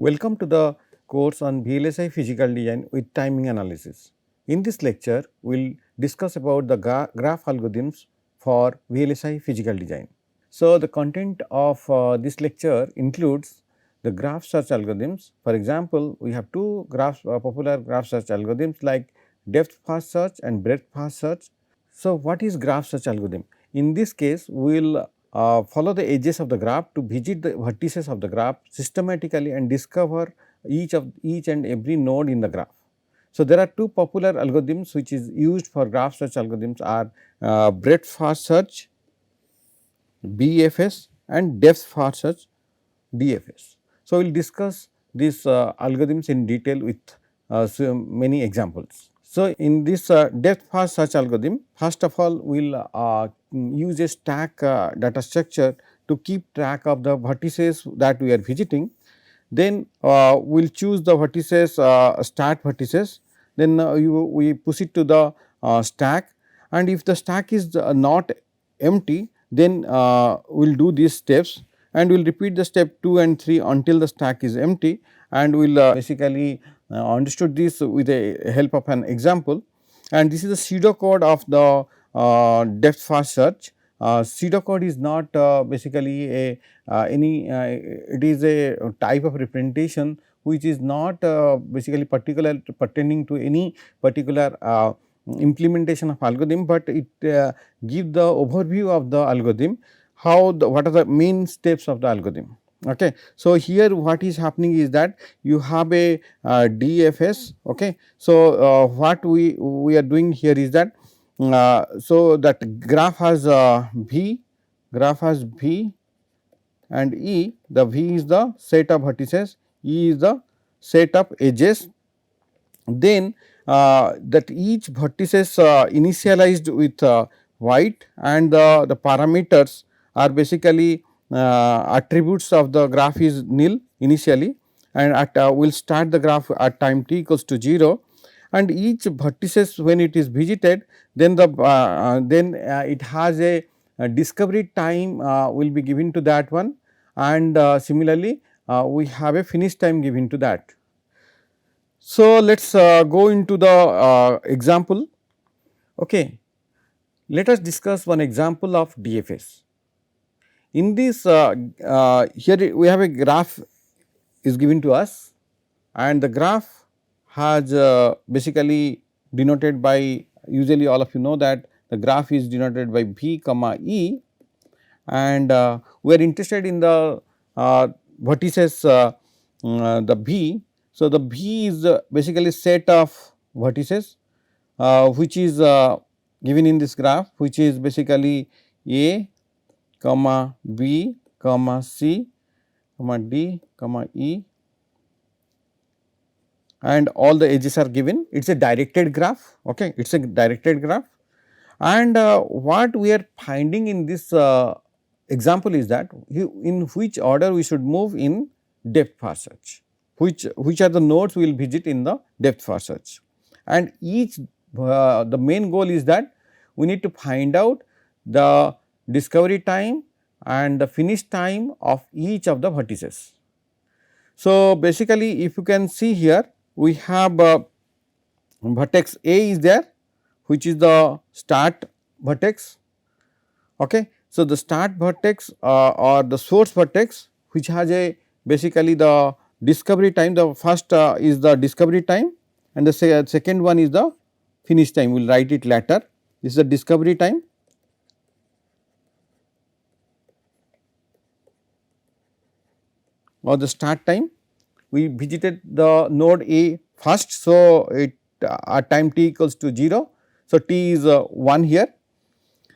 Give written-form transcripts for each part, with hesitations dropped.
Welcome to the course on VLSI physical design with timing analysis. In this lecture, we will discuss about the graph algorithms for VLSI physical design. So, the content of this lecture includes the graph search algorithms. For example, we have two popular graph search algorithms like depth first search and breadth first search. So, what is graph search algorithm? In this case, we will follow the edges of the graph to visit the vertices of the graph systematically and discover each and every node in the graph. So, there are two popular algorithms which is used for graph search algorithms are breadth first search BFS and depth first search DFS. So, we will discuss these algorithms in detail with so many examples. So, in this depth first search algorithm, first of all we will use a stack data structure to keep track of the vertices that we are visiting. Then we will choose the vertices start vertices, then we push it to the stack, and if the stack is not empty, then we will do these steps and we will repeat the step 2 and 3 until the stack is empty, and we will basically understood this with the help of an example. And this is the pseudocode of the depth first search. Pseudocode is not basically a it is a type of representation which is not basically particular pertaining to any particular implementation of algorithm, but it give the overview of the algorithm, how what are the main steps of the algorithm. Okay. So, here what is happening is that you have a DFS. Okay. So, what we are doing here is that so that graph has V and E. The V is the set of vertices, E is the set of edges. Then that each vertices initialized with white, and the parameters are basically attributes of the graph is nil initially, and at we will start the graph at time t equals to 0, and each vertices when it is visited, then it has a discovery time will be given to that one, and similarly we have a finish time given to that. So, let us go into the example. Okay. Let us discuss one example of DFS. In this here we have a graph is given to us, and the graph has basically denoted by, usually all of you know that the graph is denoted by V comma E, and we are interested in the vertices the V. So, the V is basically set of vertices which is given in this graph, which is basically A comma B comma C comma D comma E, and all the edges are given. It is a directed graph. Okay. It is a directed graph, and what we are finding in this example is that in which order we should move in depth first search, which are the nodes we will visit in the depth first search, and each the main goal is that we need to find out the discovery time and the finish time of each of the vertices. So, basically if you can see here, we have vertex A is there, which is the start vertex. Okay. So, the start vertex or the source vertex, which has a basically the discovery time, the first is the discovery time, and the second one is the finish time. We will write it later. This is the discovery time, or the start time. We visited the node A first. So, it at time t equals to 0. So, t is 1 here.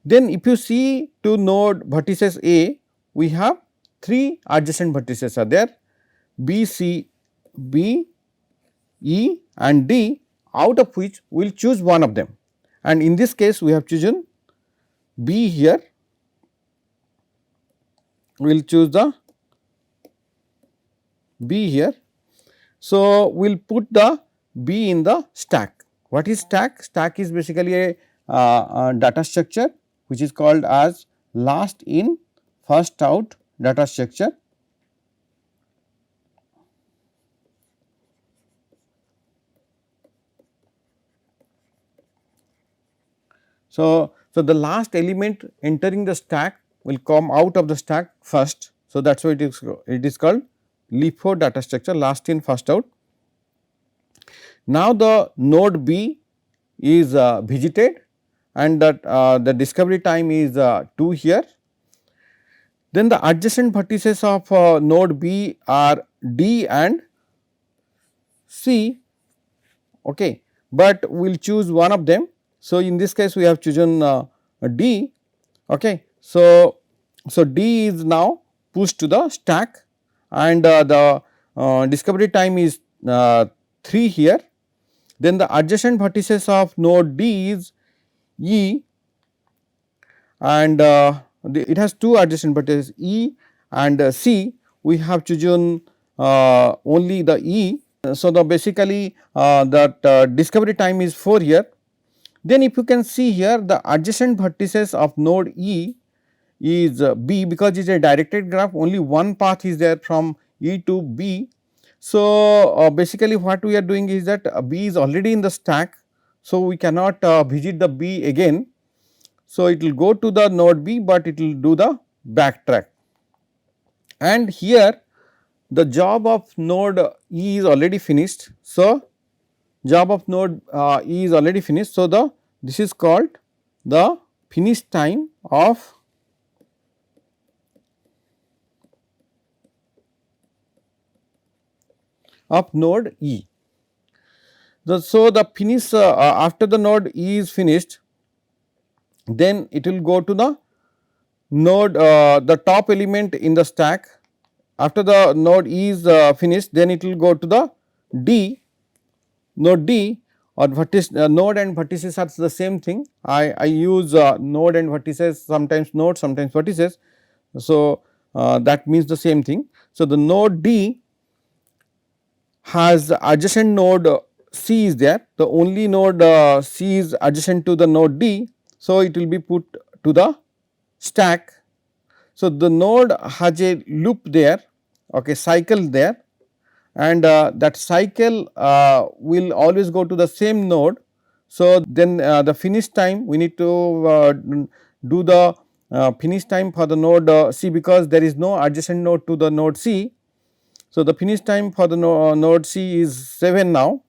Then if you see to node vertices A, we have 3 adjacent vertices are there, B, C, B, E and D, out of which we will choose one of them, and in this case we have chosen B here. We will choose the B here. So, we will put the B in the stack. What is stack? Stack is basically a data structure which is called as last in first out data structure. So the last element entering the stack will come out of the stack first. So that is why it is called LIFO data structure, last in first out. Now the node B is visited and that the discovery time is 2 here. Then the adjacent vertices of node B are D and C, okay, but we will choose one of them. So in this case we have chosen D, okay. So D is now pushed to the stack and the discovery time is 3 here. Then the adjacent vertices of node D is E and it has two adjacent vertices E and C. We have chosen only the E. So, the basically that discovery time is 4 here. Then if you can see here, the adjacent vertices of node E is B, because it is a directed graph, only one path is there from E to B. So, basically what we are doing is that B is already in the stack. So, we cannot visit the B again. So, it will go to the node B, but it will do the backtrack. And here the job of node E is already finished. So, job of node E is already finished. So, this is called the finish time of node E. So, the finish after the node E is finished, then it will go to the node the top element in the stack. After the node E is finished, then it will go to the D, node D, or vertex node and vertices are the same thing. I use node and vertices, sometimes node, sometimes vertices. So, that means the same thing. So, the node D has adjacent node C is there, the only node C is adjacent to the node D. So, it will be put to the stack. So, the node has a loop there, okay, cycle there, and that cycle will always go to the same node. So, then the finish time we need to do the finish time for the node C, because there is no adjacent node to the node C. So, the finish time for the node C is 7 now.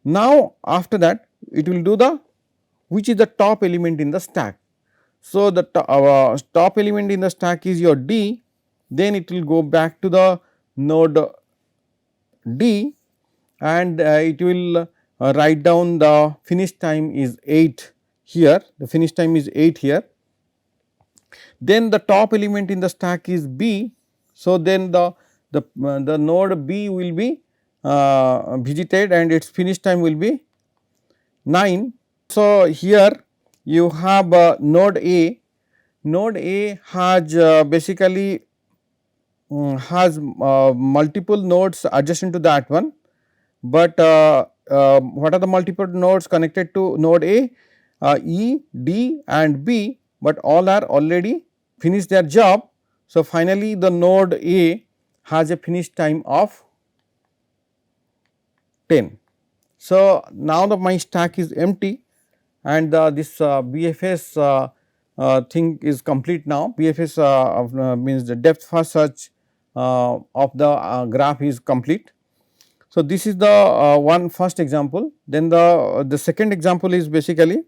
Now, after that it will do the which is the top element in the stack. So, the top element in the stack is your D, then it will go back to the node D and it will write down the finish time is 8 here, the finish time is 8 here. Then the top element in the stack is B. So, then the node B will be visited and its finish time will be 9. So, here you have node A. Node A has basically has multiple nodes adjacent to that one, but what are the multiple nodes connected to node A? E, D and B, but all are already finished their job. So, finally, the node A has a finish time of 10. So, now my stack is empty and this BFS thing is complete now. BFS means the depth first search of the graph is complete. So, this is the one first example. Then the second example is basically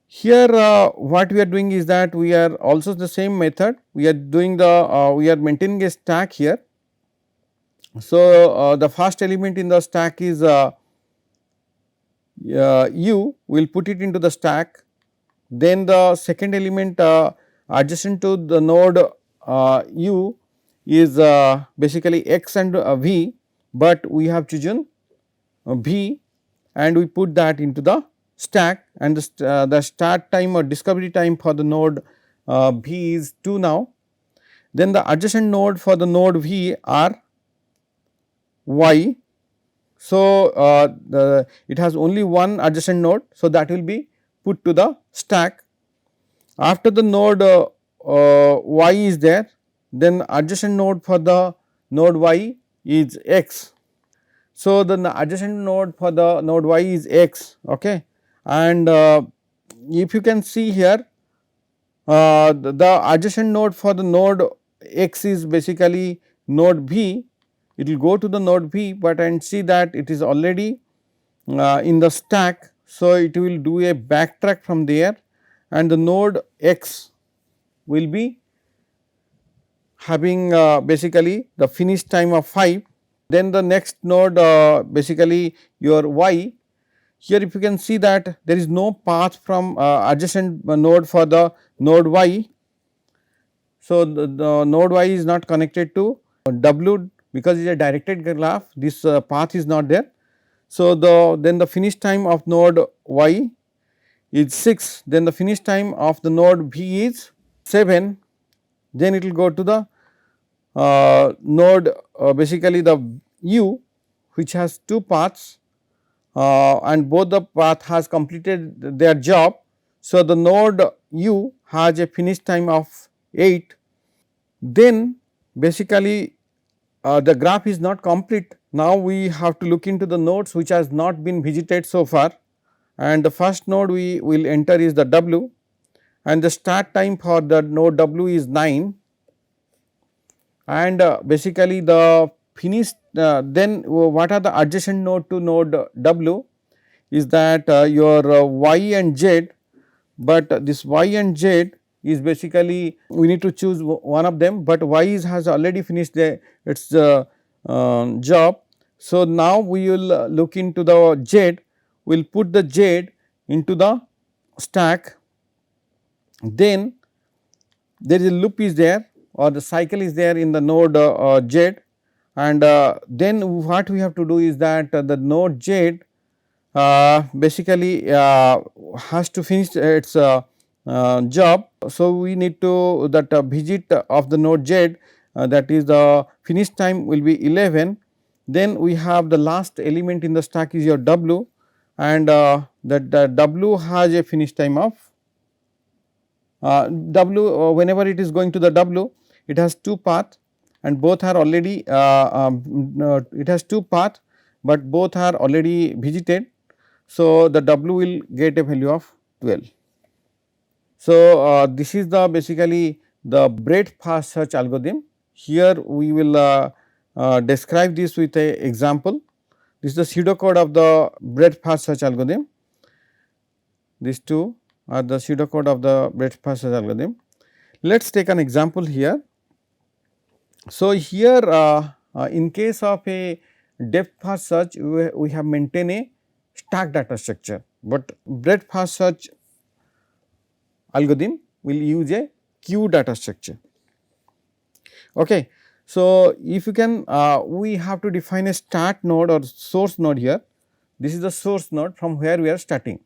here what we are doing is that we are also the same method, we are doing the we are maintaining a stack here. So, the first element in the stack is U, we will put it into the stack. Then the second element adjacent to the node U is basically X and V, but we have chosen V and we put that into the stack, and the start time or discovery time for the node V is 2 now. Then the adjacent node for the node V are Y. So, it has only one adjacent node. So, that will be put to the stack. After the node Y is there, then adjacent node for the node Y is X. So, the adjacent node for the node Y is X, okay, and if you can see here, the adjacent node for the node x is basically node V. It will go to the node V, but and see that it is already in the stack. So, it will do a backtrack from there, and the node x will be having basically the finish time of 5. Then the next node basically your y. Here if you can see that there is no path from adjacent node for the node y. So, the node y is not connected to w because it is a directed graph, this path is not there. So, then the finish time of node y is 6, then the finish time of the node v is 7, then it will go to the node basically the u, which has 2 paths and both the path has completed their job. So, the node u has a finish time of 8, then basically the graph is not complete. Now, we have to look into the nodes which has not been visited so far, and the first node we will enter is the w, and the start time for the node w is 9, and basically the finish then what are the adjacent node to node w is that your y and z, but this y and z is basically we need to choose one of them, but y has already finished its job. So, now we will look into the z, we will put the z into the stack, then there is a loop is there or the cycle is there in the node z, and then what we have to do is that the node z basically has to finish its job. So, we need to that visit of the node z, that is the finish time will be 11, then we have the last element in the stack is your w, and that w has a finish time of w whenever it is going to the w, it has 2 paths and both are already it has 2 paths, but both are already visited. So, the w will get a value of 12. So, this is the basically the breadth first search algorithm. Here we will describe this with a example. This is the pseudocode of the breadth first search algorithm. These two are the pseudocode of the breadth first search algorithm. Let us take an example here. So, here in case of a depth first search we have maintained a stack data structure, but breadth first search algorithm will use a queue data structure. Okay. So, if you can we have to define a start node or source node here. This is the source node from where we are starting.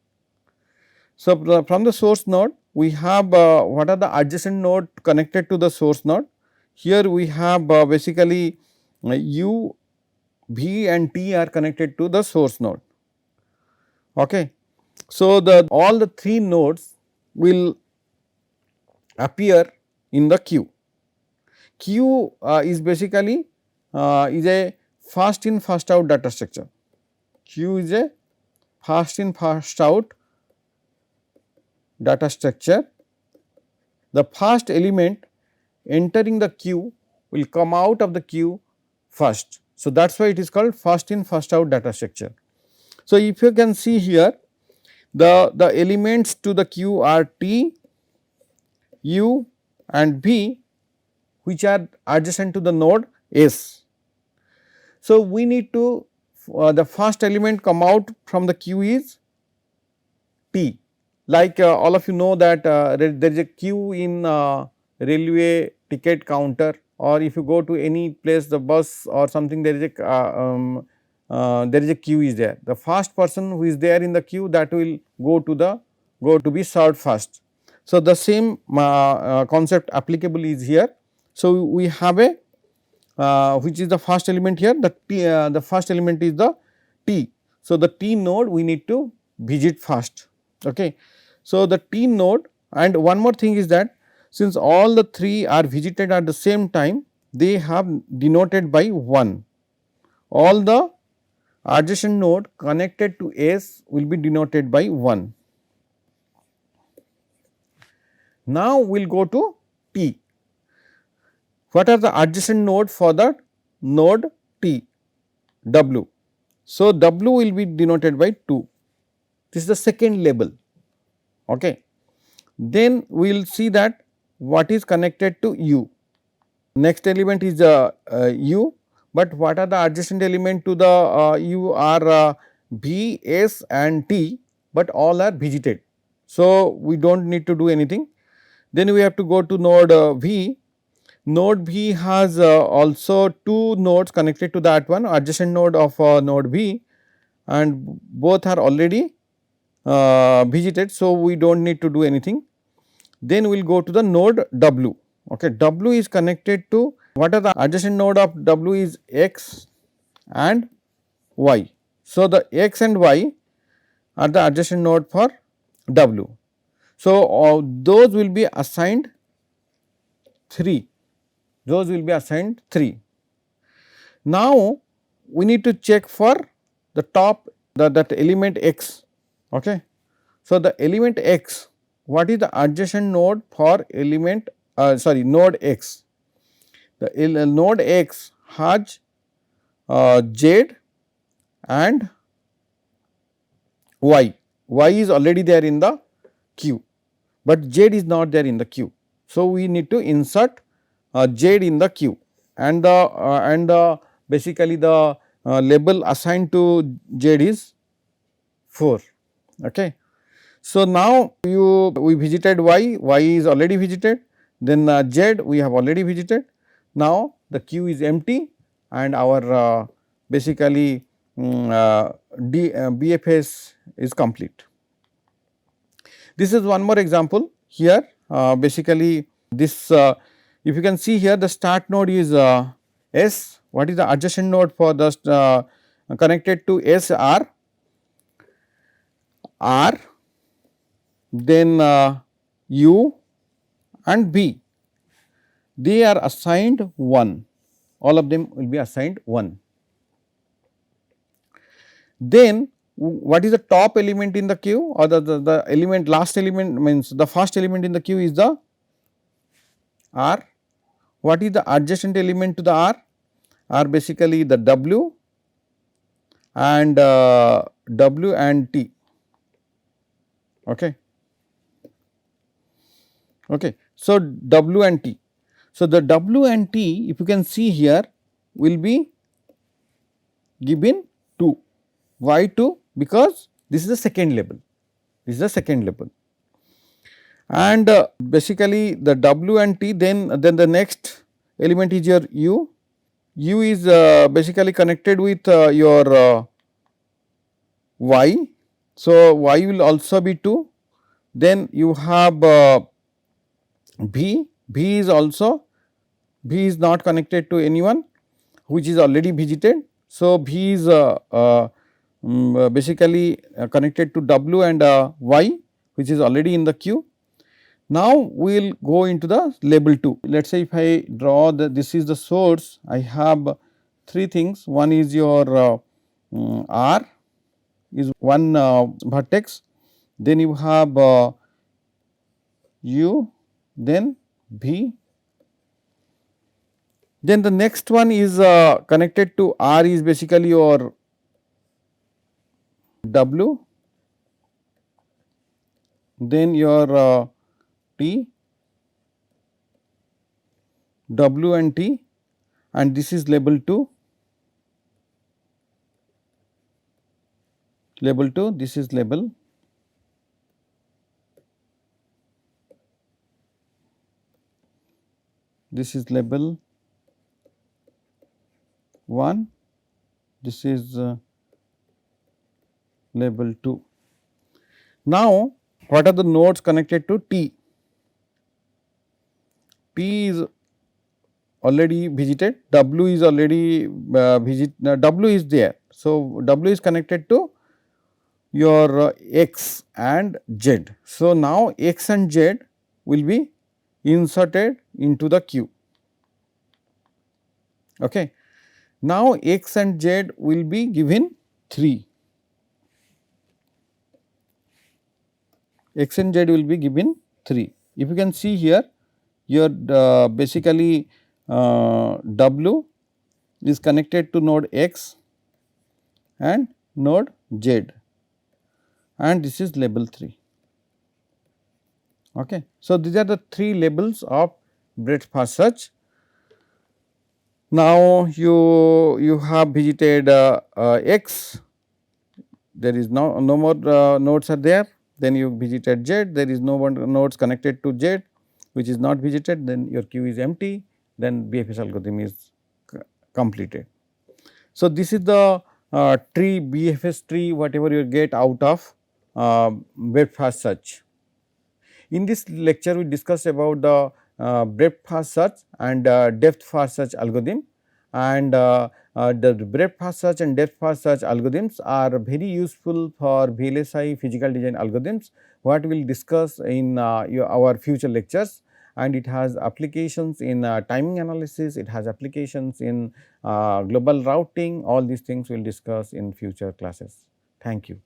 So, from the source node we have what are the adjacent node connected to the source node. Here we have basically u, v and t are connected to the source node. Okay. So, the all the 3 nodes will appear in the queue. Queue is basically is a first in first out data structure. Queue is a first in first out data structure. The first element entering the queue will come out of the queue first. So, that is why it is called first in first out data structure. So, if you can see here the elements to the queue are t, u and v, which are adjacent to the node S. So, we need to the first element come out from the queue is T, like all of you know that there is a queue in railway ticket counter, or if you go to any place the bus or something, there is a queue is there. The first person who is there in the queue, that will go to be served first. So, the same concept applicable is here. So, we have a which is the first element here, the first element is the T. So, the T node we need to visit first. Okay. So, the T node, and one more thing is that since all the 3 are visited at the same time, they have denoted by 1. All the adjacent node connected to S will be denoted by 1. Now, we will go to T. What are the adjacent node for the node T? W. So, W will be denoted by 2. This is the second label. Okay. Then we will see that what is connected to U. Next element is U, but what are the adjacent element to the U are V, S and T, but all are visited. So, we do not need to do anything. Then we have to go to node V. Node V has also 2 nodes connected to that one, adjacent node of node V, and both are already visited. So, we do not need to do anything. Then we will go to the node W. Okay. W is connected to, what are the adjacent node of W is X and Y. So, the X and Y are the adjacent node for W. So, those will be assigned 3, those will be assigned 3. Now, we need to check for the top that element X. Okay. So, the element X, what is the adjacent node for element node X? The node X has Z and Y. Y is already there in the queue, but Z is not there in the queue. So, we need to insert Z in the queue, and the basically the label assigned to Z is 4. Okay. So, now we visited Y, Y is already visited, then Z we have already visited. Now, the queue is empty and our basically BFS is complete. This is one more example here. Basically, this if you can see here, the start node is S. What is the adjacent node for the connected to S R, then U and B. They are assigned 1, all of them will be assigned 1. Then what is the top element in the queue, or the element, last element, means the first element in the queue is the R. What is the adjacent element to the R? Are basically the W and T. Okay. Okay. So, W and T. So, the W and T, if you can see here, will be given 2. Why 2? Because this is the second label, this is the second label, and basically the W and T, then the next element is your U. U is basically connected with your Y. So, Y will also be 2. Then you have V. V is also, V is not connected to anyone, which is already visited. So, V is basically connected to W and Y, which is already in the queue. Now, we will go into the label 2. Let us say if I draw this is the source, I have 3 things. One is your R is one vertex, then you have U, then V, then the next one is connected to R is basically your W, then your T, W and T, and this is label 2, label 2, this is label, this is label 1, this is label 2. Now, what are the nodes connected to T? T is already visited, W is already W is there. So, W is connected to your X and Z. So, now X and Z will be inserted into the queue. Okay. Now, X and Z will be given 3. X and Z will be given 3. If you can see here, your basically W is connected to node X and node Z, and this is label 3. Okay. So, these are the 3 labels of breadth first search. Now, you have visited X, there is no more nodes are there, then you visited Z, there is no more nodes connected to Z which is not visited, then your queue is empty, then BFS algorithm is completed. So, this is the tree, BFS tree, whatever you get out of breadth first search. In this lecture, we discussed about the breadth first search and depth first search algorithm, and the breadth first search and depth first search algorithms are very useful for VLSI physical design algorithms, what we will discuss in our future lectures, and it has applications in timing analysis, it has applications in global routing, all these things we will discuss in future classes. Thank you.